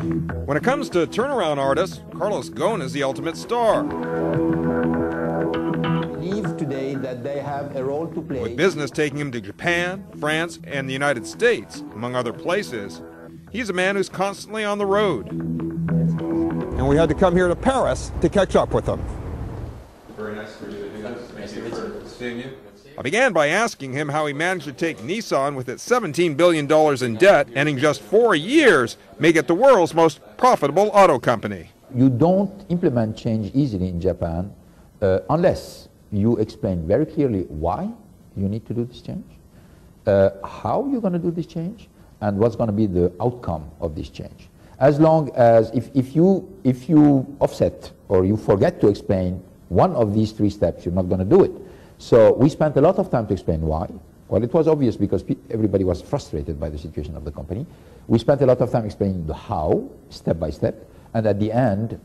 When it comes to turnaround artists, Carlos Ghosn is the ultimate star. Today that they have a role to play. With business taking him to Japan, France, and the United States, among other places, he's a man who's constantly on the road. And we had to come here to Paris to catch up with him. Very nice for you to do that. Thank you for seeing you. I began by asking him how he managed to take Nissan with its $17 billion in debt and in just 4 years make it the world's most profitable auto company. You don't implement change easily in Japan unless you explain very clearly why you need to do this change, how you're going to do this change, and what's going to be the outcome of this change. As long as if you offset or you forget to explain one of these 3 steps, you're not going to do it. So we spent a lot of time to explain why. Well, it was obvious because everybody was frustrated by the situation of the company. We spent a lot of time explaining the how, step by step, and at the end,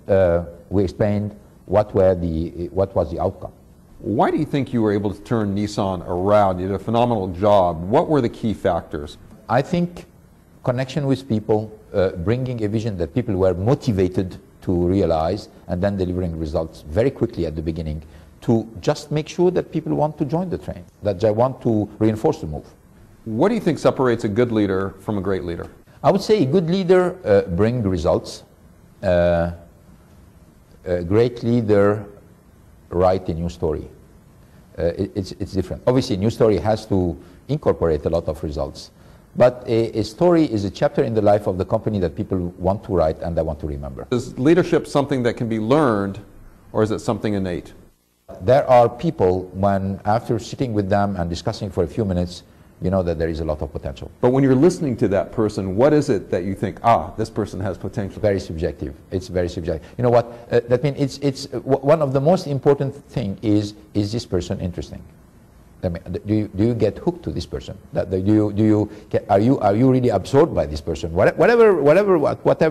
we explained what was the outcome. Why do you think you were able to turn Nissan around? You did a phenomenal job. What were the key factors? I think connection with people, bringing a vision that people were motivated to realize, and then delivering results very quickly at the beginning to just make sure that people want to join the train, that they want to reinforce the move. What do you think separates a good leader from a great leader? I would say a good leader brings results. A great leader write a new story. It's different. Obviously, a new story has to incorporate a lot of results. But a story is a chapter in the life of the company that people want to write and they want to remember. Is leadership something that can be learned, or is it something innate? There are people when, after sitting with them and discussing for a few minutes, you know that there is a lot of potential. But when you're listening to that person, what is it that you think, this person has potential? Very subjective. It's very subjective. You know what? That means it's one of the most important thing is this person interesting? I mean, do you get hooked to this person? Are you really absorbed by this person? Whatever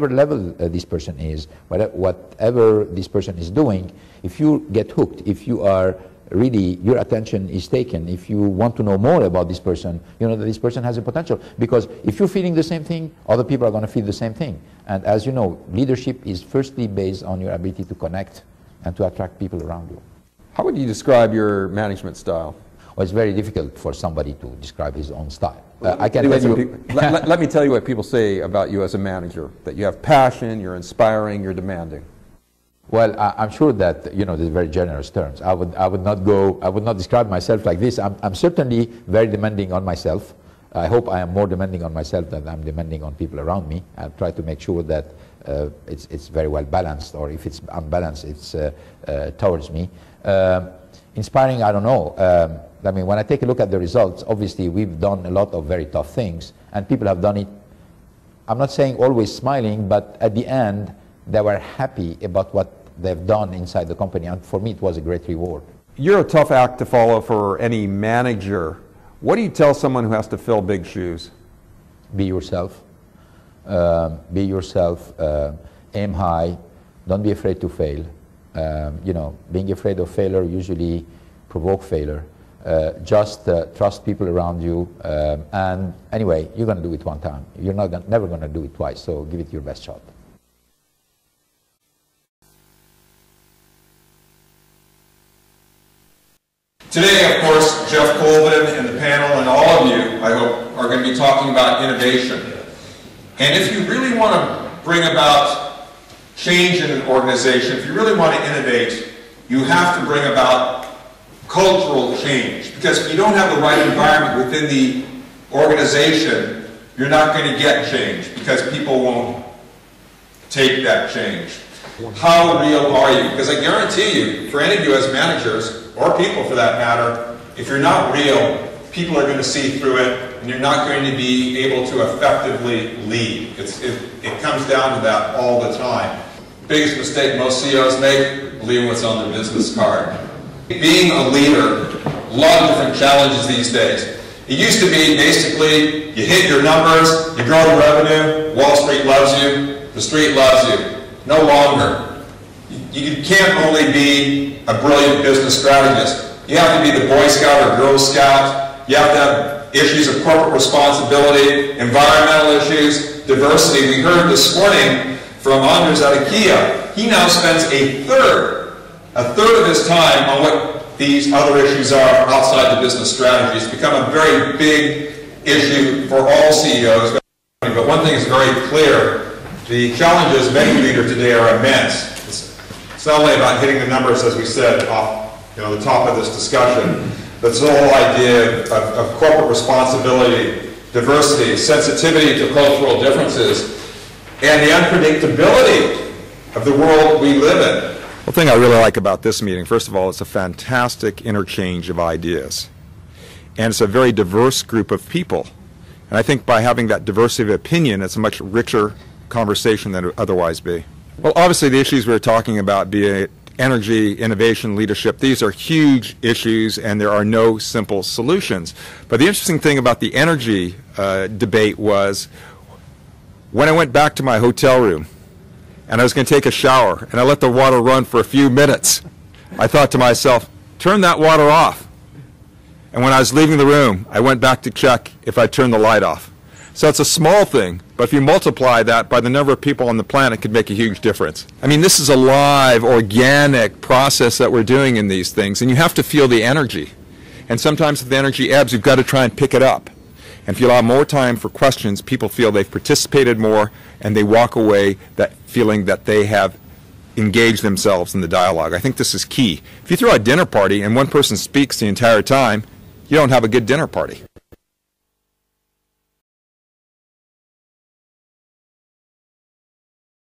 level this person is, whatever this person is doing, if you get hooked, if you are really, your attention is taken, if you want to know more about this person, you know that this person has a potential. Because if you're feeling the same thing, other people are going to feel the same thing. And as you know, leadership is firstly based on your ability to connect and to attract people around you. How would you describe your management style? Well, it's very difficult for somebody to describe his own style. I can tell you. Let me tell you what people say about you as a manager, that you have passion, you're inspiring, you're demanding. Well, I'm sure that, you know, these are very generous terms. I would not describe myself like this. I'm certainly very demanding on myself. I hope I am more demanding on myself than I'm demanding on people around me. I try to make sure that it's very well balanced, or if it's unbalanced, it's towards me. Inspiring, I don't know. I mean, when I take a look at the results, obviously we've done a lot of very tough things, and people have done it, I'm not saying always smiling, but at the end, they were happy about what they've done inside the company, and for me it was a great reward. You're a tough act to follow for any manager. What do you tell someone who has to fill big shoes? Be yourself. Be yourself. Aim high. Don't be afraid to fail. You know, being afraid of failure usually provoke failure. Just trust people around you, and anyway, you're going to do it one time. You're never going to do it twice, so give it your best shot. Today, of course, Jeff Colvin and the panel and all of you, I hope, are going to be talking about innovation. And if you really want to bring about change in an organization, if you really want to innovate, you have to bring about cultural change. Because if you don't have the right environment within the organization, you're not going to get change, because people won't take that change. How real are you? Because I guarantee you, for any of you as managers, or people for that matter, if you're not real, people are going to see through it, and you're not going to be able to effectively lead. It comes down to that all the time. Biggest mistake most CEOs make, believing what's on their business card. Being a leader, a lot of different challenges these days. It used to be basically, you hit your numbers, you grow the revenue, Wall Street loves you, the street loves you. No longer. You can't only be a brilliant business strategist. You have to be the Boy Scout or Girl Scout. You have to have issues of corporate responsibility, environmental issues, diversity. We heard this morning from Anders at IKEA, he now spends a third of his time on what these other issues are outside the business strategy. It's become a very big issue for all CEOs. But one thing is very clear. The challenges of any leader today are immense. It's not only about hitting the numbers, as we said, off the top of this discussion, but it's the whole idea of corporate responsibility, diversity, sensitivity to cultural differences, and the unpredictability of the world we live in. The thing I really like about this meeting, first of all, it's a fantastic interchange of ideas. And it's a very diverse group of people. And I think by having that diversity of opinion, it's a much richer conversation than it would otherwise be. Well, obviously the issues we're talking about, be it energy, innovation, leadership, these are huge issues and there are no simple solutions. But the interesting thing about the energy debate was when I went back to my hotel room and I was going to take a shower and I let the water run for a few minutes, I thought to myself, turn that water off. And when I was leaving the room, I went back to check if I turned the light off. So it's a small thing, but if you multiply that by the number of people on the planet, it could make a huge difference. I mean, this is a live, organic process that we're doing in these things, and you have to feel the energy. And sometimes if the energy ebbs, you've got to try and pick it up. And if you allow more time for questions, people feel they've participated more, and they walk away that feeling that they have engaged themselves in the dialogue. I think this is key. If you throw a dinner party and one person speaks the entire time, you don't have a good dinner party.